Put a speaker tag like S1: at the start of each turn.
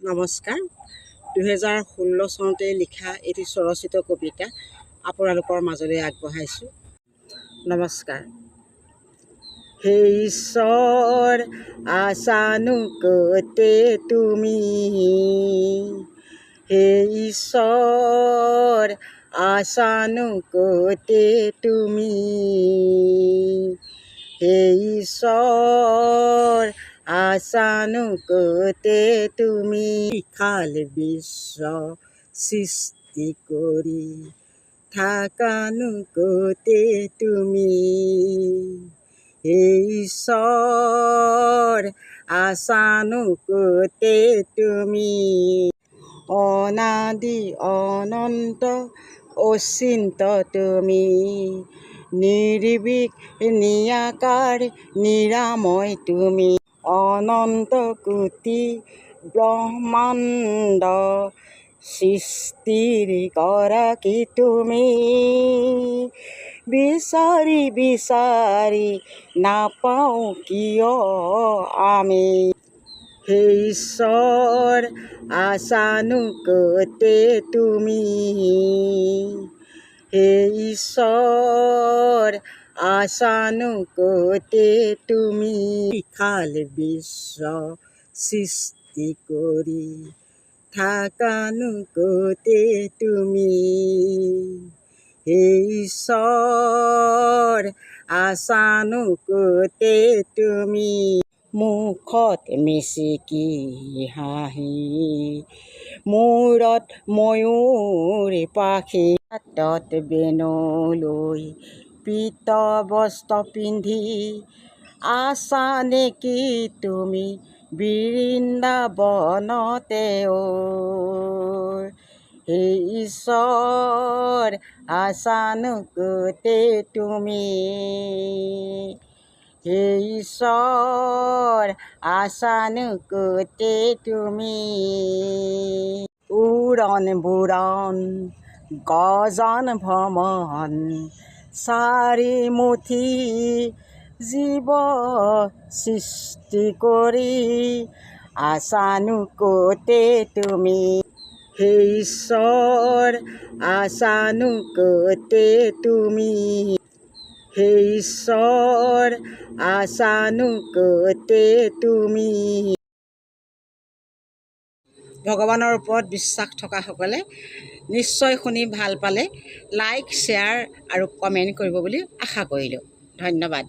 S1: নমস্কাৰ। 2016 চনতে লিখা এটি স্বৰচিত কবিতা আপোনালোকৰ মাজলৈ আগবঢ়াইছোঁ। নমস্কাৰ। হে ঈশ্বৰ আছানো ক'তে তুমি, হে ঈশ্বৰ আছানো ক'তে তুমি, হে ঈশ্বৰ আছানো ক'তে তুমি, বিশাল বিশ্ব সৃষ্টি কৰি থাকানো ক'তে তুমি, হে ঈশ্বৰ আছানো ক'তে তুমি, অনাদি অনন্ত অচিন্ত তুমি, নিৰ্ভীক নিৰাকাৰ নিৰাময় তুমি, অনন্ত কোটি ব্ৰহ্মাণ্ড সৃষ্টিৰ গৰাকী তুমি, বিচাৰি বিচাৰি নাপাওঁ কিয় আমি, হে ঈশ্বৰ আছানো ক'তে তুমি, হে ঈশ্বৰ আছানো ক'তে তুমি, বিশাল বিশ্ব সৃষ্টি কৰি থাকানো ক'তে তুমি, হে ঈশ্বৰ আছানো ক'তে তুমি, মুখত মিচিকি হাঁহি, মূৰত ময়ূৰ পাখি, হাতত বেণু লৈ পীত বস্ত্ৰ পিন্ধি আছা নেকি তুমি বৃন্দাবনতে অ, হে ঈশ্বৰ আছানো ক'তে তুমি, হে ঈশ্বৰ আছানো ক'তে তুমি, উৰণ বুৰণ গজন ভ্ৰমণ চাৰিমুঠি জীৱ সৃষ্টি কৰি আছানো ক'তে তুমি, হে ঈশ্বৰ আছানো ক'তে তুমি, হে ঈশ্বৰ আছানো ক'তে তুমি। ভগৱানৰ ওপৰত বিশ্বাস থকাসকলে নিশ্চয় শুনি ভাল পালে লাইক শ্বেয়াৰ আৰু কমেণ্ট কৰিব বুলি আশা কৰিলোঁ। ধন্যবাদ।